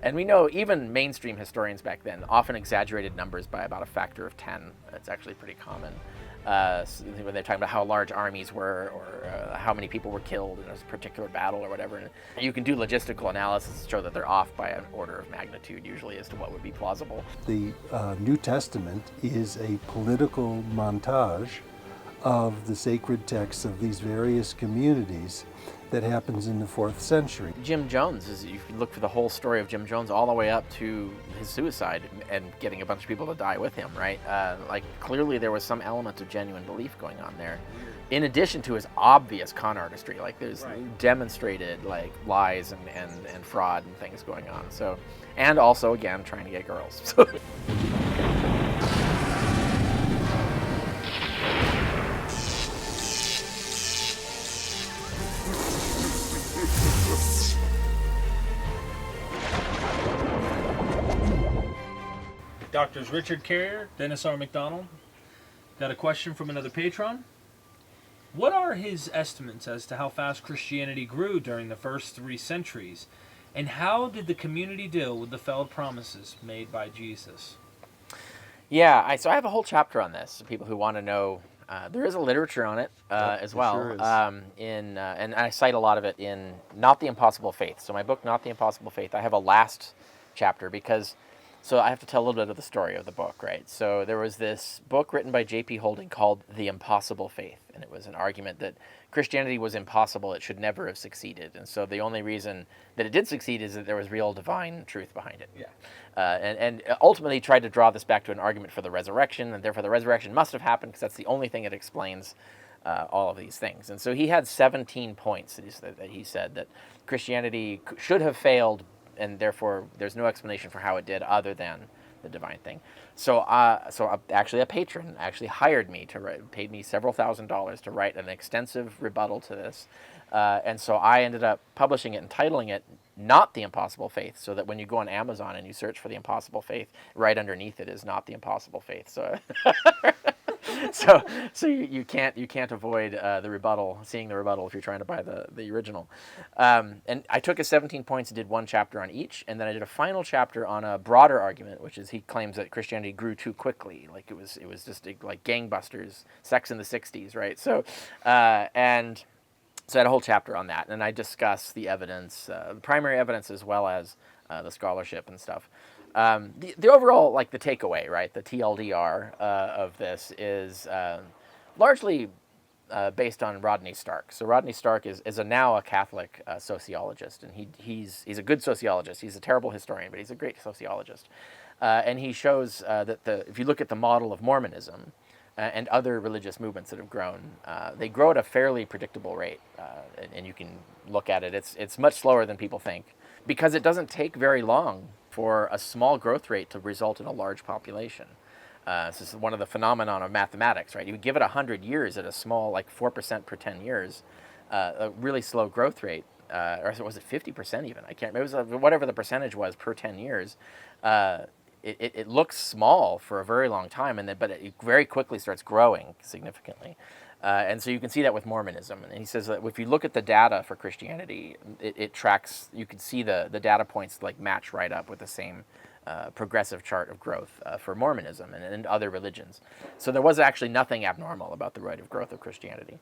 And we know even mainstream historians back then often exaggerated numbers by about a factor of 10. It's actually pretty common. When they're talking about how large armies were, or how many people were killed in a particular battle or whatever. And you can do logistical analysis to show that they're off by an order of magnitude usually as to what would be plausible. The New Testament is a political montage of the sacred texts of these various communities that happens in the 4th century. Jim Jones, you can look for the whole story of Jim Jones all the way up to his suicide and getting a bunch of people to die with him, right? Like, clearly there was some element of genuine belief going on there. In addition to his obvious con artistry, like there's demonstrated like lies and fraud and things going on. So, and also again trying to get girls. So. Doctors Richard Carrier, Dennis R. MacDonald. Got a question from another patron. What are his estimates as to how fast Christianity grew during the first 3 centuries? And how did the community deal with the failed promises made by Jesus? Yeah, so I have a whole chapter on this. People who want to know, there is a literature on it as well. Sure is. And I cite a lot of it in Not the Impossible Faith. So my book, Not the Impossible Faith, I have a last chapter because... So I have to tell a little bit of the story of the book, right? So there was this book written by J.P. Holding called The Impossible Faith, and it was an argument that Christianity was impossible, it should never have succeeded. And so the only reason that it did succeed is that there was real divine truth behind it. Yeah. And ultimately tried to draw this back to an argument for the resurrection, and therefore the resurrection must have happened because that's the only thing that explains all of these things. And so he had 17 points that he said that Christianity should have failed, and therefore there's no explanation for how it did other than the divine thing. So actually a patron actually hired me to write, paid me several $1,000s to write an extensive rebuttal to this. And so I ended up publishing it and titling it Not the Impossible Faith, so that when you go on Amazon and you search for the Impossible Faith, right underneath it is Not the Impossible Faith. So so you can't avoid seeing the rebuttal if you're trying to buy the original. And I took his 17 points and did one chapter on each, and then I did a final chapter on a broader argument, which is he claims that Christianity grew too quickly, like it was just like gangbusters, sex in the 60s, right? So and so I had a whole chapter on that, and I discuss the evidence, the primary evidence, as well as the scholarship and stuff. The overall, like the takeaway, right, the TLDR of this is largely based on Rodney Stark. So Rodney Stark is now a Catholic sociologist, and he's a good sociologist. He's a terrible historian, but he's a great sociologist. And he shows that if you look at the model of Mormonism and other religious movements that have grown, they grow at a fairly predictable rate, and you can look at it. It's much slower than people think because it doesn't take very long for a small growth rate to result in a large population. This is one of the phenomenon of mathematics, right? You give it 100 years at a small, like 4% per 10 years, a really slow growth rate, or was it 50% even? I can't remember. It was whatever the percentage was per 10 years. It looks small for a very long time, but it very quickly starts growing significantly. And so you can see that with Mormonism. And he says that if you look at the data for Christianity, it tracks, you can see the data points like match right up with the same progressive chart of growth for Mormonism and other religions. So there was actually nothing abnormal about the rate of growth of Christianity.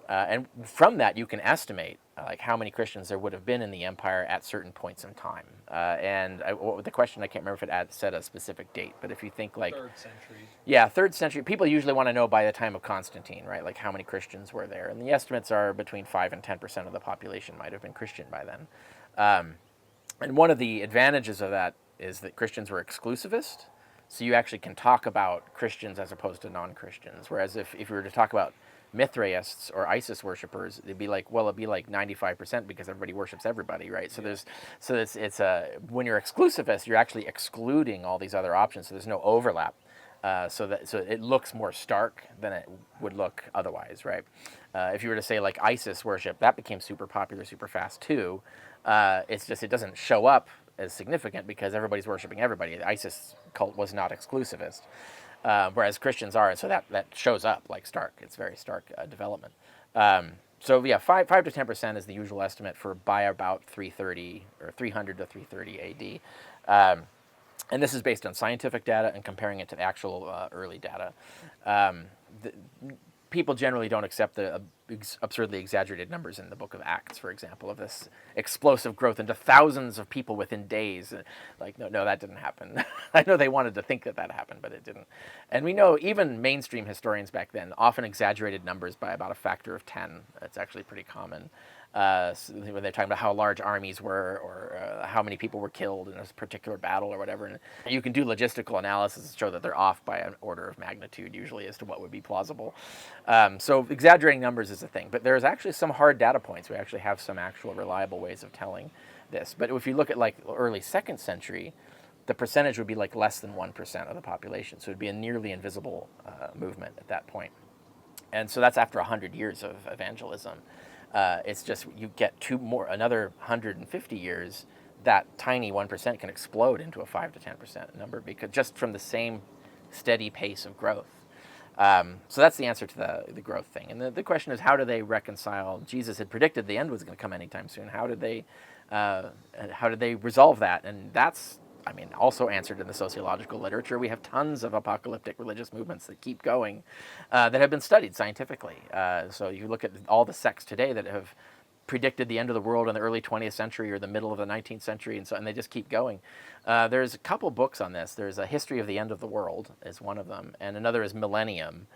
And from that, you can estimate like how many Christians there would have been in the empire at certain points in time. The question, I can't remember if it said a specific date, but if you think like... 3rd century. Yeah, 3rd century. People usually want to know by the time of Constantine, right? Like how many Christians were there. And the estimates are between 5 and 10% of the population might have been Christian by then. And one of the advantages of that is that Christians were exclusivist. So you actually can talk about Christians as opposed to non-Christians. Whereas if you were to talk about Mithraists or Isis worshippers, it'd be like 95% because everybody worships everybody, right? So when you're exclusivist, you're actually excluding all these other options, so there's no overlap. So it looks more stark than it would look otherwise, right? If you were to say like Isis worship, that became super popular super fast too. It's just it doesn't show up as significant because everybody's worshiping everybody. The ISIS cult was not exclusivist. Whereas Christians are, so that shows up like stark. It's very stark development. So yeah, 5 to 10% is the usual estimate for by about 330 or 300 to 330 AD. And this is based on scientific data and comparing it to the actual early data. The, people generally don't accept the absurdly exaggerated numbers in the book of Acts, for example, of this explosive growth into thousands of people within days. Like, no, that didn't happen. I know they wanted to think that happened, but it didn't. And we know even mainstream historians back then often exaggerated numbers by about a factor of 10. That's actually pretty common. So when they're talking about how large armies were or how many people were killed in a particular battle or whatever. And you can do logistical analysis to show that they're off by an order of magnitude usually as to what would be plausible. So exaggerating numbers is a thing. But there's actually some hard data points. We actually have some actual reliable ways of telling this. But if you look at like early 2nd century, the percentage would be like less than 1% of the population. So it would be a nearly invisible movement at that point. And so that's after 100 years of evangelism. It's just you get another 150 years, that tiny 1% can explode into a 5 to 10% number because just from the same steady pace of growth. So that's the answer to the growth thing. And the question is, how do they reconcile? Jesus had predicted the end was going to come anytime soon. How did they resolve that? And that's, also answered in the sociological literature. We have tons of apocalyptic religious movements that keep going that have been studied scientifically. So you look at all the sects today that have predicted the end of the world in the early 20th century or the middle of the 19th century, and they just keep going. There's a couple books on this. There's a History of the End of the World is one of them, and another is Millennium.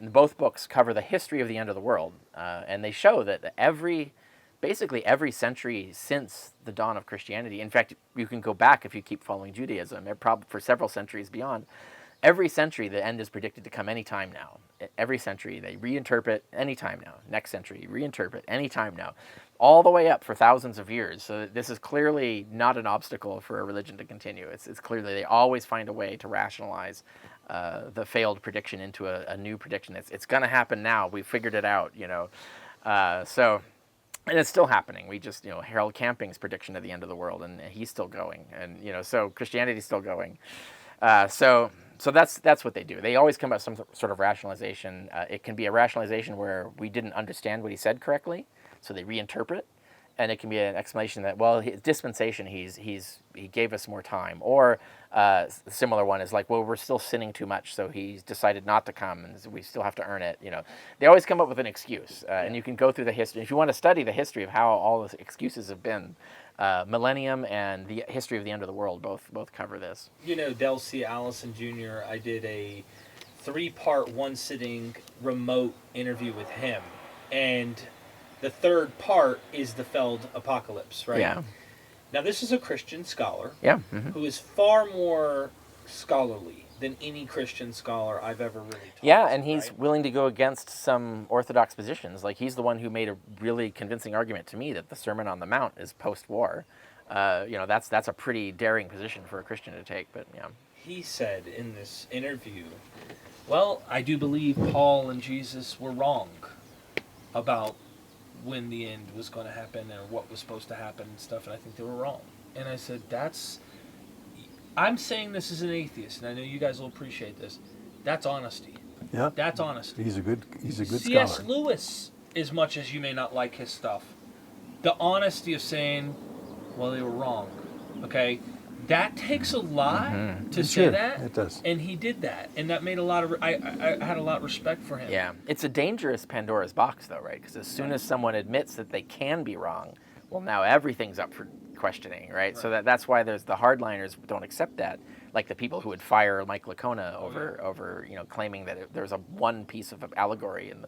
Both books cover the history of the end of the world, and they show that basically every century since the dawn of Christianity, in fact, you can go back if you keep following Judaism, for several centuries beyond, every century the end is predicted to come any time now. Every century they reinterpret any time now. Next century, reinterpret any time now. All the way up for thousands of years. So this is clearly not an obstacle for a religion to continue. It's clearly they always find a way to rationalize the failed prediction into a new prediction. It's going to happen now. We figured it out, and it's still happening. We just, Harold Camping's prediction of the end of the world, and he's still going. And, so Christianity's still going. So that's what they do. They always come up with some sort of rationalization. It can be a rationalization where we didn't understand what he said correctly, so they reinterpret. And it can be an explanation that, well, his dispensation, he gave us more time. Or a similar one is like, well, we're still sinning too much, so he's decided not to come, and we still have to earn it. They always come up with an excuse, and you can go through the history. If you want to study the history of how all the excuses have been, Millennium and the History of the End of the World both cover this. Del C. Allison Jr., I did a 3-part, one-sitting remote interview with him, and the third part is the failed apocalypse, right? Yeah. Now, this is a Christian scholar Mm-hmm. who is far more scholarly than any Christian scholar I've ever really talked Yeah, to, and he's willing to go against some orthodox positions. Like, he's the one who made a really convincing argument to me that the Sermon on the Mount is post-war. That's a pretty daring position for a Christian to take, but yeah. He said in this interview, well, I do believe Paul and Jesus were wrong about when the end was going to happen or what was supposed to happen and stuff, and I think they were wrong. And I said, I'm saying this as an atheist, and I know you guys will appreciate this. That's honesty. Yeah. That's honesty. He's a good C.S. scholar. Lewis, as much as you may not like his stuff, the honesty of saying, well, they were wrong. Okay? That takes a lot to say that. It does. And he did that. And that made a lot of... I had a lot of respect for him. Yeah. It's a dangerous Pandora's box, though, right? Because as soon as someone admits that they can be wrong, well, now everything's up for questioning, right? So that's why there's the hardliners don't accept that. Like the people who would fire Mike Licona over claiming that there's one piece of allegory. And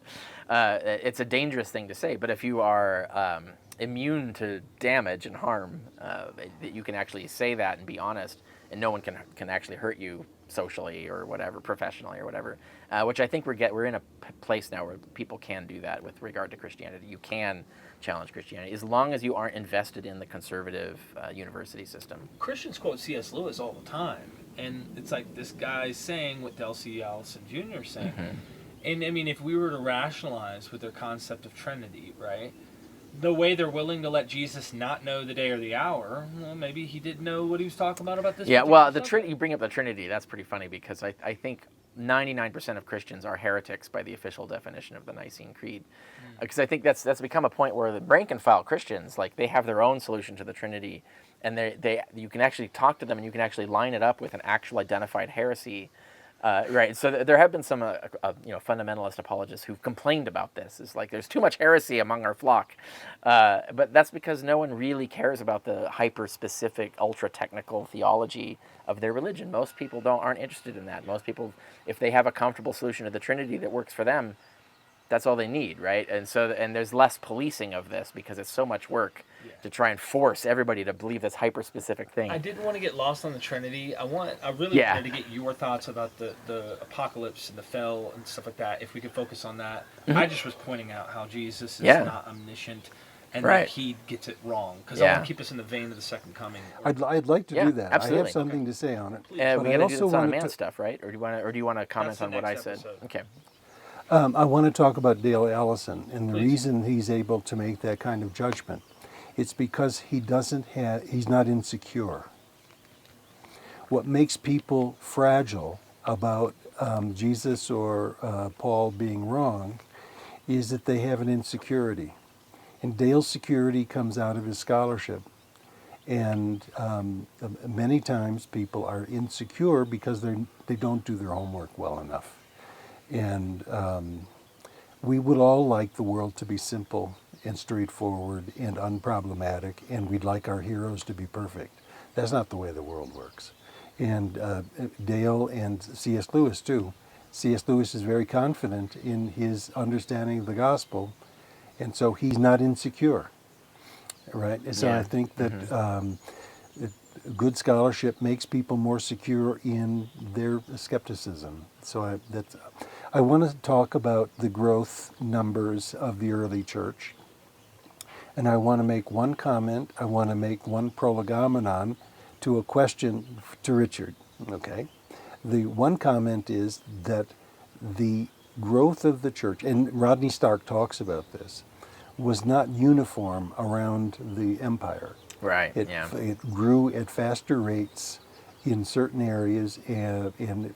it's a dangerous thing to say. But if you are... immune to damage and harm, that you can actually say that and be honest, and no one can actually hurt you socially or whatever, professionally or whatever, which I think we're in a place now where people can do that with regard to Christianity. You can challenge Christianity as long as you aren't invested in the conservative university system. Christians quote C.S. Lewis all the time, and it's like this guy's saying what Del C. Allison Jr. is saying. And I mean, if we were to rationalize with their concept of Trinity, right? The way they're willing to let Jesus not know the day or the hour, well, maybe he didn't know what he was talking about this. Yeah, well, you bring up the Trinity. That's pretty funny because I think 99% of Christians are heretics by the official definition of the Nicene Creed. Because I think that's become a point where the rank and file Christians, like, they have their own solution to the Trinity, and you can actually talk to them and you can actually line it up with an actual identified heresy. Right. So there have been some fundamentalist apologists who've complained about this. It's like there's too much heresy among our flock, but that's because no one really cares about the hyper-specific, ultra-technical theology of their religion. Most people aren't interested in that. Most people, if they have a comfortable solution to the Trinity that works for them, that's all they need, right? And there's less policing of this because it's so much work to try and force everybody to believe this hyper-specific thing. I didn't want to get lost on the Trinity. I really wanted to get your thoughts about the apocalypse and the fell and stuff like that. If we could focus on that. I just was pointing out how Jesus is not omniscient and that he gets it wrong, because I want to keep us in the vein of the second coming. I'd like to do that. Absolutely. I have something to say on it. We got to do this on man stuff, right? Or do you want to comment on what I said? Episode. Okay. I want to talk about Dale Allison, and the reason he's able to make that kind of judgment, it's because he's not insecure. What makes people fragile about Jesus or Paul being wrong is that they have an insecurity. And Dale's security comes out of his scholarship. And many times people are insecure because they don't do their homework well enough. And we would all like the world to be simple and straightforward and unproblematic, and we'd like our heroes to be perfect. That's not the way the world works. And Dale and C.S. Lewis, too. C.S. Lewis is very confident in his understanding of the gospel, and so he's not insecure, right? And so I think that good scholarship makes people more secure in their skepticism. So I want to talk about the growth numbers of the early church. And I want to make one comment, I want to make one prolegomenon to a question to Richard, okay? The one comment is that the growth of the church, and Rodney Stark talks about this, was not uniform around the empire. Right, It grew at faster rates in certain areas and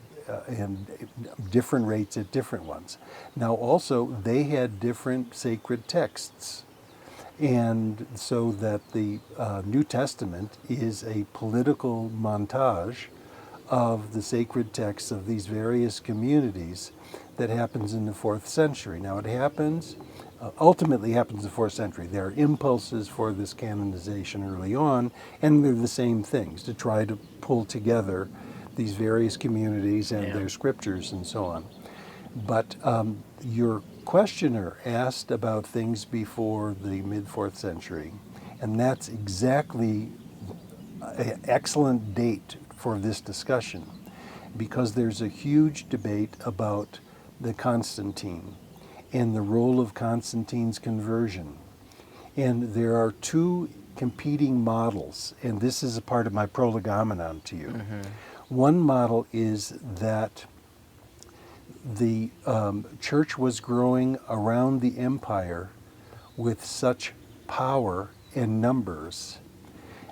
different rates at different ones. Now also, they had different sacred texts. And so that the New Testament is a political montage of the sacred texts of these various communities that happens in the 4th century. Now it ultimately happens in the 4th century. There are impulses for this canonization early on, and they're the same things, to try to pull together these various communities and their scriptures and so on. But your questioner asked about things before the mid-4th century, and that's exactly an excellent date for this discussion, because there's a huge debate about the Constantine and the role of Constantine's conversion. And there are two competing models, and this is a part of my prolegomenon to you. One model is that the church was growing around the empire with such power and numbers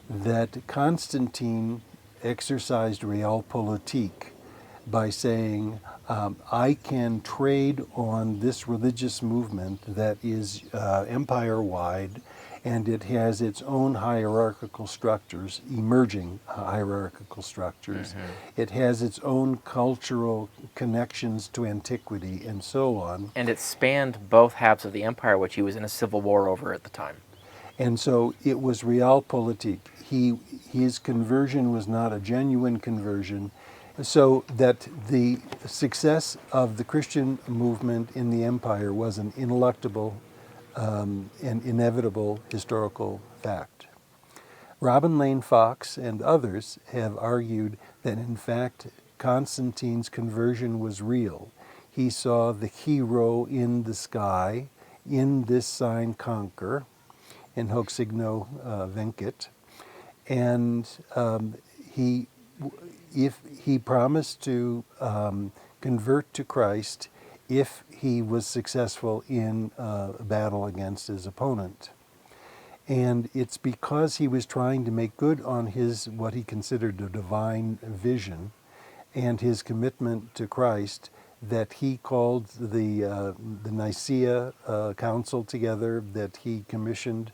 that Constantine exercised Realpolitik by saying, I can trade on this religious movement that is empire-wide, and it has its own hierarchical structures, emerging hierarchical structures. It has its own cultural connections to antiquity and so on. And it spanned both halves of the empire, which he was in a civil war over at the time. And so it was Realpolitik. His conversion was not a genuine conversion, so that the success of the Christian movement in the empire was an ineluctable and inevitable historical fact. Robin Lane Fox and others have argued that in fact Constantine's conversion was real. He saw the hero in the sky, in this sign conquer, in hoc signo vincit, and if he promised to convert to Christ if he was successful in a battle against his opponent. And it's because he was trying to make good on his, what he considered a divine vision, and his commitment to Christ that he called the Nicaea Council together, that he commissioned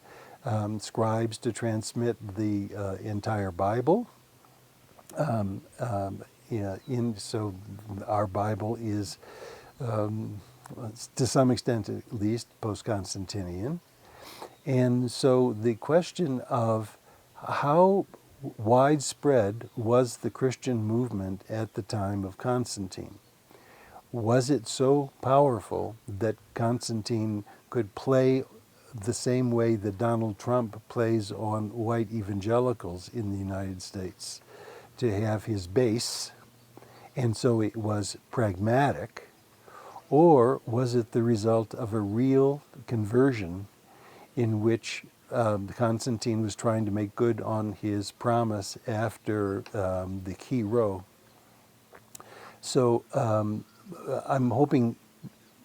scribes to transmit the entire Bible. So our Bible is, to some extent at least, post-Constantinian. And so the question of how widespread was the Christian movement at the time of Constantine? Was it so powerful that Constantine could play the same way that Donald Trump plays on white evangelicals in the United States, to have his base, and so it was pragmatic? Or was it the result of a real conversion in which Constantine was trying to make good on his promise after the key row? So I'm hoping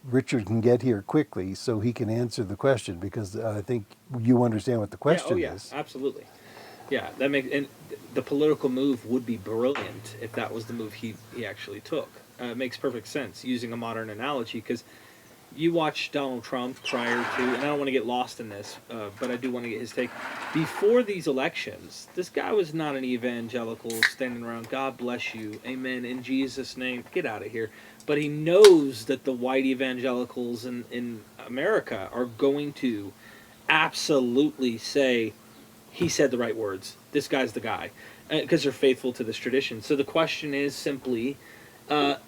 Richard can get here quickly so he can answer the question, because I think you understand what the question is. Absolutely. Yeah, that makes, and the political move would be brilliant if that was the move he actually took. It makes perfect sense using a modern analogy, because you watch Donald Trump prior to, and I don't want to get lost in this, but I do want to get his take. Before these elections, this guy was not an evangelical standing around, God bless you, amen, in Jesus' name, get out of here. But he knows that the white evangelicals in America are going to absolutely say, he said the right words, this guy's the guy, because they're faithful to this tradition. So the question is simply,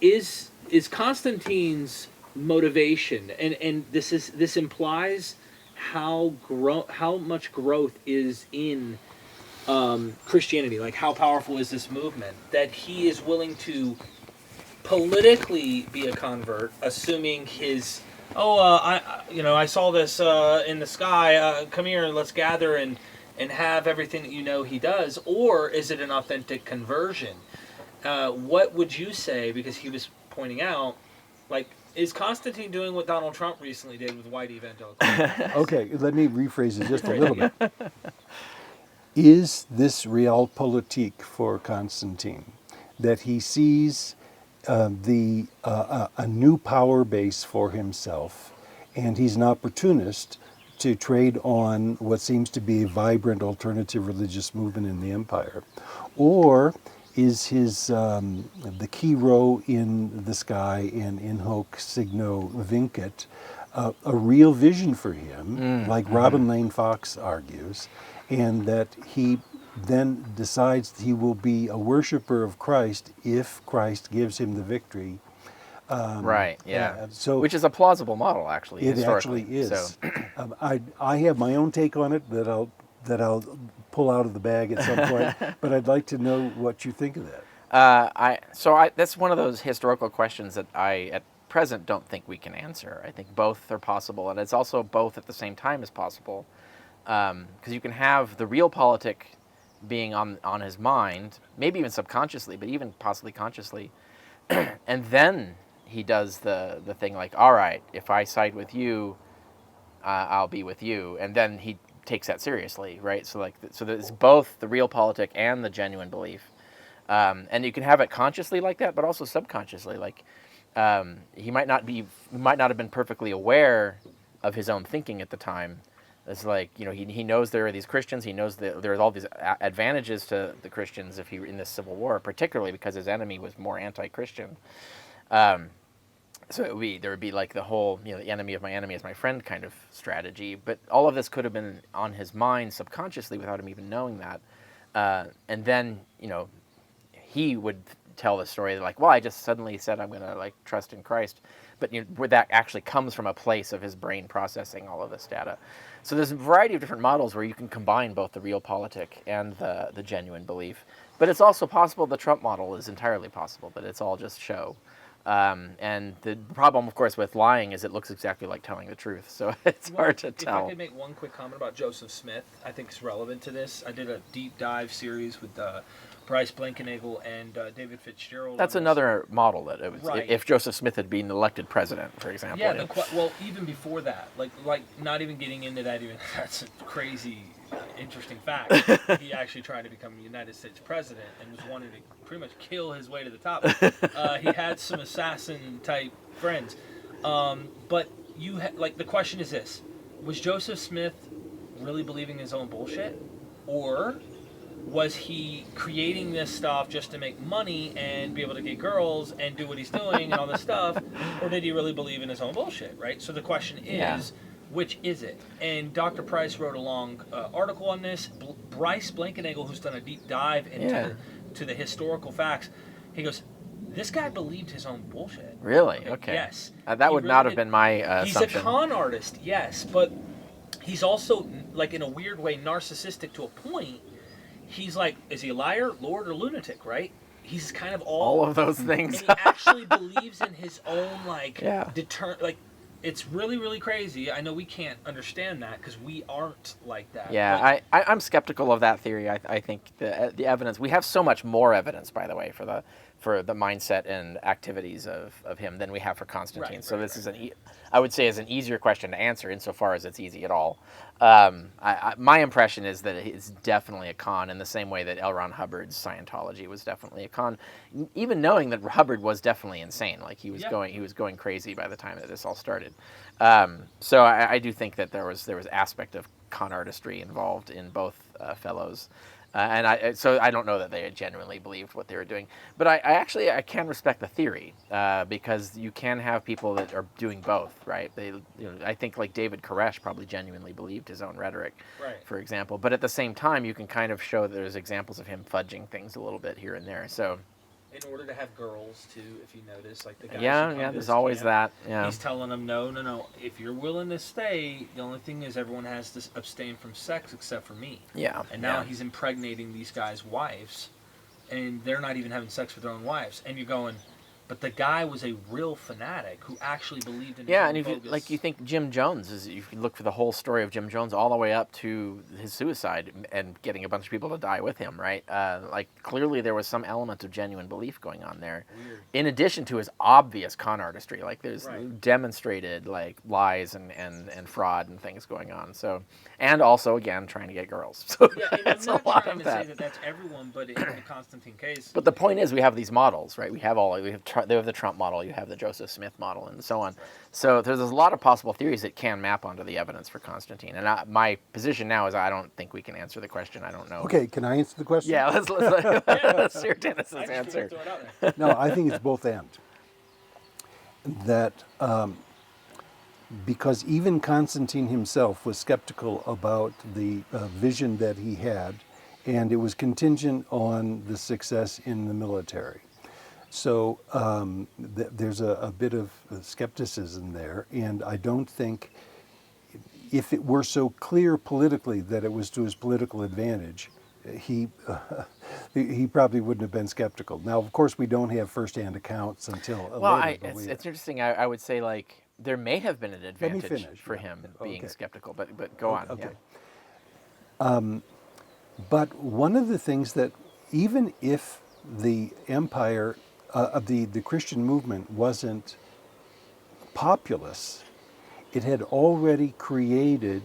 is Constantine's motivation, and this implies how much growth is in Christianity, like how powerful is this movement, that he is willing to politically be a convert, assuming his I saw this in the sky, come here and let's gather and have everything that he does? Or is it an authentic conversion? What would you say? Because he was pointing out, like, is Constantine doing what Donald Trump recently did with white evangelicals? Okay, let me rephrase it just a little bit. Is this Realpolitik for Constantine, that he sees a new power base for himself, and he's an opportunist to trade on what seems to be a vibrant alternative religious movement in the empire? Or is his the key row in the sky and in hoc signo vincit a real vision for him, like Robin Lane Fox argues, and that he then decides he will be a worshiper of Christ if Christ gives him the victory? Right, yeah. So which is a plausible model, actually. it historically. actually is. So. I have my own take on it that I'll pull out of the bag at some point, but I'd like to know what you think of that. That's one of those historical questions that I, at present, don't think we can answer. I think both are possible, and it's also both at the same time as possible, because you can have the Realpolitik being on his mind, maybe even subconsciously, but even possibly consciously, and then he does the thing like, all right, if I side with you, I'll be with you, and then he takes that seriously, right? So there's both the Realpolitik and the genuine belief, and you can have it consciously like that, but also subconsciously. Like he might not have been perfectly aware of his own thinking at the time. It's like, he knows there are these Christians. He knows that there are all these advantages to the Christians if he in this civil war, particularly because his enemy was more anti-Christian. So there would be like the whole, the enemy of my enemy is my friend kind of strategy. But all of this could have been on his mind subconsciously without him even knowing that. And then, he would tell the story like, well, I just suddenly said I'm going to like trust in Christ. But where that actually comes from a place of his brain processing all of this data. So there's a variety of different models where you can combine both the Realpolitik and the genuine belief. But it's also possible the Trump model is entirely possible, that it's all just show. And the problem, of course, with lying is it looks exactly like telling the truth. So it's hard to tell. If I could make one quick comment about Joseph Smith, I think it's relevant to this. I did a deep dive series with Bryce Blankenagel and David Fitzgerald. That's on this. another model that it was. Right. If Joseph Smith had been elected president, for example. Yeah, well, even before that, like not even getting into that, even that's a crazy, interesting fact. He actually tried to become United States president and was wanting to pretty much kill his way to the top. He had some assassin type friends, but the question is this: was Joseph Smith really believing his own bullshit, or was he creating this stuff just to make money and be able to get girls and do what he's doing and all this stuff, or did he really believe in his own bullshit, right? So the question is, which is it? And Dr. Price wrote a long article on this. Bryce Blankenagel, who's done a deep dive into the historical facts, he goes, this guy believed his own bullshit. Really? Okay. Yes. That would not have been my assumption. He's a con artist, yes, but he's also, like, in a weird way, narcissistic to a point. He's like, is he a liar, lord, or lunatic, right? He's kind of all of those things. And he actually believes in his own, like, it's really, really crazy. I know we can't understand that because we aren't like that. Yeah, I'm skeptical of that theory. I think the evidence, we have so much more evidence, by the way, for the mindset and activities of him than we have for Constantine. So this is I would say is an easier question to answer insofar as it's easy at all. My impression is that it's definitely a con in the same way that L. Ron Hubbard's Scientology was definitely a con, even knowing that Hubbard was definitely insane. Like he was going crazy by the time that this all started. So I do think that there was aspect of con artistry involved in both fellows. So I don't know that they genuinely believed what they were doing, but I can respect the theory because you can have people that are doing both, right? I think like David Koresh probably genuinely believed his own rhetoric, for example. But at the same time, you can kind of show that there's examples of him fudging things a little bit here and there. So. In order to have girls, too, if you notice, like the guys. There's always that. Yeah. He's telling them, no. If you're willing to stay, the only thing is everyone has to abstain from sex except for me. Yeah. And now he's impregnating these guys' wives, and they're not even having sex with their own wives. And you're going, but the guy was a real fanatic who actually believed in his own bogus. You think Jim Jones is, you can look for the whole story of Jim Jones all the way up to his suicide and getting a bunch of people to die with him, right? Clearly there was some element of genuine belief going on there. Weird. In addition to his obvious con artistry, like there's demonstrated like lies and fraud and things going on. So, and also again trying to get girls. So and I'm not trying to say that that's everyone, but in the Constantine case. But the point is, we have these models, right? We have the Trump model, you have the Joseph Smith model, and so on. So there's a lot of possible theories that can map onto the evidence for Constantine. And my position now is I don't think we can answer the question. I don't know. Okay, can I answer the question? Yeah, let's hear Dennis's answer. No, I think it's both and. That because even Constantine himself was skeptical about the vision that he had, and it was contingent on the success in the military. So there's a bit of skepticism there, and I don't think if it were so clear politically that it was to his political advantage, he probably wouldn't have been skeptical. Now, of course, we don't have firsthand accounts until later. It's interesting. I would say like there may have been an advantage for him being skeptical, but go on. Okay. Yeah. But one of the things that even if the empire the Christian movement wasn't populous, it had already created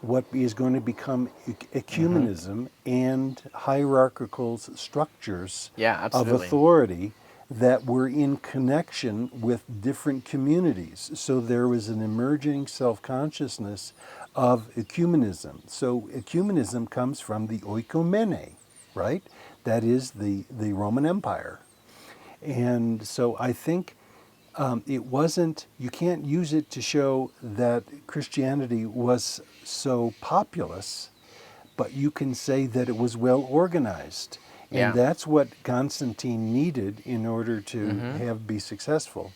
what is going to become ecumenism and hierarchical structures of authority that were in connection with different communities. So there was an emerging self-consciousness of ecumenism. So ecumenism comes from the oikomene, right? That is the Roman Empire. And so I think it wasn't, you can't use it to show that Christianity was so populous, but you can say that it was well organized. And that's what Constantine needed in order to be successful.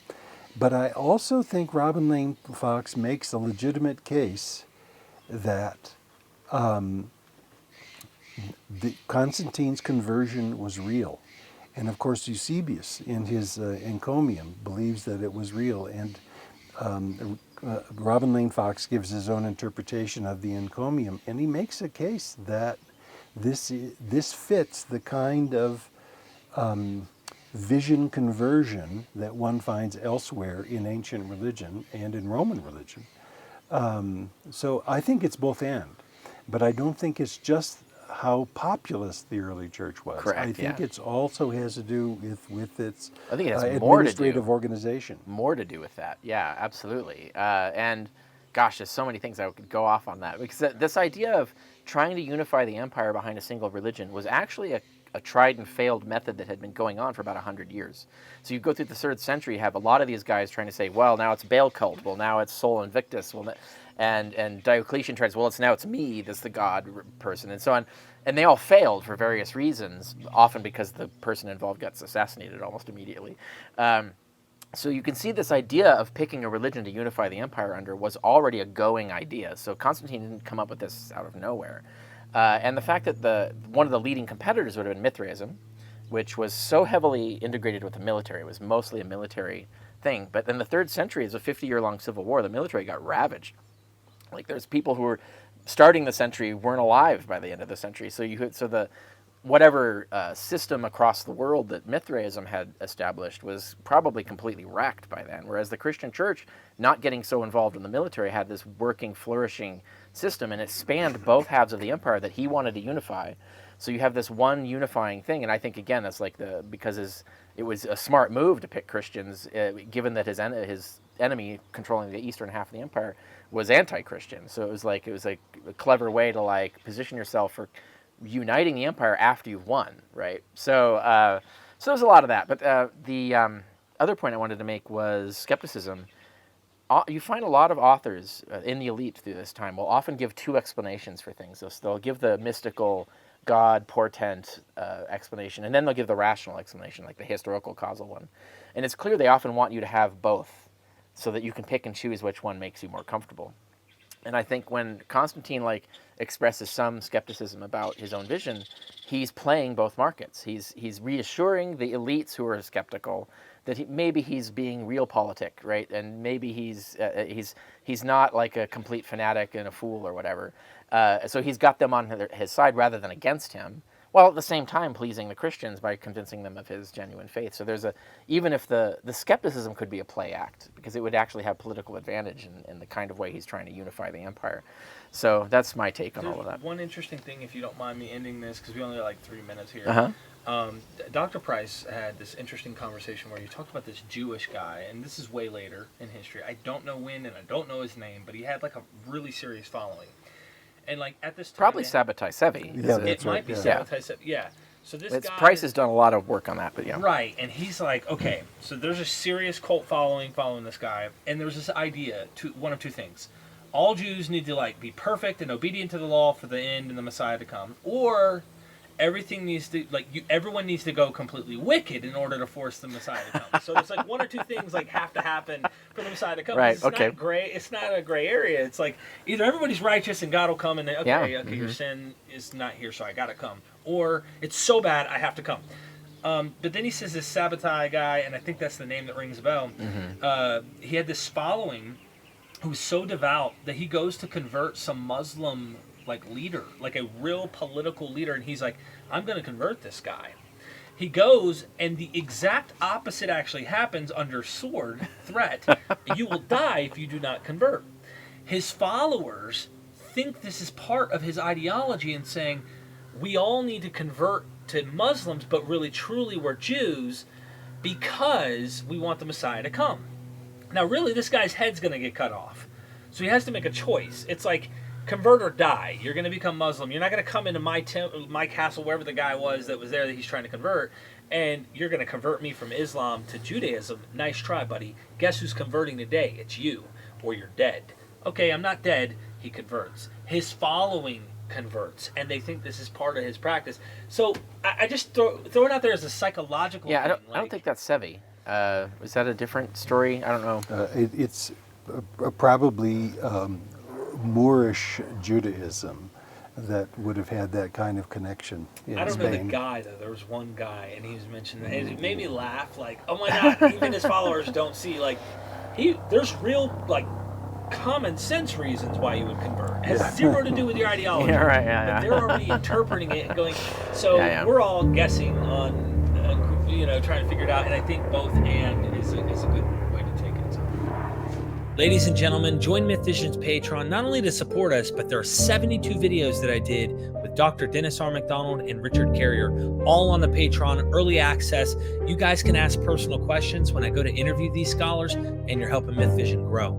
But I also think Robin Lane Fox makes a legitimate case that Constantine's conversion was real. And of course, Eusebius in his encomium believes that it was real. And Robin Lane Fox gives his own interpretation of the encomium. And he makes a case that this fits the kind of vision conversion that one finds elsewhere in ancient religion and in Roman religion. So I think it's both and, but I don't think it's just how populous the early church was. Correct, I think yeah. it's also has to do with its I think it has more to do. administrative organization. More to do with that. Yeah, absolutely. And gosh, there's so many things I could go off on that, because this idea of trying to unify the empire behind a single religion was actually a tried and failed method that had been going on for about 100 years. So you go through the 3rd century, you have a lot of these guys trying to say, well, now it's Baal cult, well, now it's Sol Invictus, well, and Diocletian tries, well, it's me that's the god person, and so on. And they all failed for various reasons, often because the person involved gets assassinated almost immediately. So you can see this idea of picking a religion to unify the empire under was already a going idea. So Constantine didn't come up with this out of nowhere. And the fact that one of the leading competitors would have been Mithraism, which was so heavily integrated with the military. It was mostly a military thing. But in the 3rd century, as a 50-year-long civil war, the military got ravaged. Like, there's people who were starting the century weren't alive by the end of the century. So whatever system across the world that Mithraism had established was probably completely wrecked by then. Whereas the Christian church, not getting so involved in the military, had this working, flourishing system, and it spanned both halves of the empire that he wanted to unify. So you have this one unifying thing, and I think, again, that's like because it was a smart move to pick Christians, given that his enemy controlling the eastern half of the empire was anti-Christian. So it was a clever way to position yourself for uniting the empire after you've won, right? So there's a lot of that. But the other point I wanted to make was skepticism. You find a lot of authors in the elite through this time will often give 2 explanations for things. They'll give the mystical God portent explanation, and then they'll give the rational explanation, like the historical causal one. And it's clear they often want you to have both, so that you can pick and choose which one makes you more comfortable. And I think when Constantine expresses some skepticism about his own vision, he's playing both markets. He's reassuring the elites who are skeptical that maybe he's being realpolitik, right? And maybe he's not like a complete fanatic and a fool or whatever. So he's got them on his side rather than against him, while at the same time pleasing the Christians by convincing them of his genuine faith. So even if the skepticism could be a play act, because it would actually have political advantage in the kind of way he's trying to unify the empire. So that's my take on all of that. One interesting thing, if you don't mind me ending this, because we only have 3 minutes here. Uh-huh. Dr. Price had this interesting conversation where he talked about this Jewish guy, and this is way later in history. I don't know when, and I don't know his name, but he had a really serious following. And at this time, probably Sabbatai Sevi. Yeah, it might be Sabbatai Sevi. Yeah. So this guy, Price has done a lot of work on that, but yeah. Right, and he's like, okay, so there's a serious cult following this guy, and there's this idea, one of 2 things. All Jews need to be perfect and obedient to the law for the end and the Messiah to come, or everything needs to everyone needs to go completely wicked in order to force the Messiah to come. So there's 1 or 2 things have to happen for the Messiah to come. Right. It's Okay. not gray. It's not a gray area. It's either everybody's righteous and God will come, and your sin is not here, so I gotta come, or it's so bad I have to come. But then he says this Sabbatai guy, and I think that's the name that rings a bell. Mm-hmm. He had this following who was so devout that he goes to convert some Muslim leader, a real political leader, and he's like, I'm going to convert this guy. He goes, and the exact opposite actually happens under sword threat. You will die if you do not convert. His followers think this is part of his ideology and saying, we all need to convert to Muslims, but really truly we're Jews because we want the Messiah to come. Now really this guy's head's going to get cut off. So he has to make a choice. It's convert or die. You're going to become Muslim. You're not going to come into my castle, wherever the guy was that he's trying to convert, and you're going to convert me from Islam to Judaism. Nice try, buddy. Guess who's converting today? It's you, or you're dead. Okay, I'm not dead. He converts. His following converts, and they think this is part of his practice. So I just throw it out there as a psychological thing. I don't think that's Sevi. Is that a different story? I don't know. It's probably Moorish Judaism that would have had that kind of connection in Spain. I don't know the guy, though. There was one guy, and he was mentioned, and it made me laugh, oh my God, even his followers don't see, there's real, common sense reasons why you would convert. It has zero to do with your ideology. Yeah, right, But they're already interpreting it and going. So Yeah. we're all guessing on, trying to figure it out. And I think both and is a good way to take it. So. Ladies and gentlemen, join MythVision's Patreon not only to support us, but there are 72 videos that I did with Dr. Dennis R. MacDonald and Richard Carrier, all on the Patreon, early access. You guys can ask personal questions when I go to interview these scholars, and you're helping MythVision grow.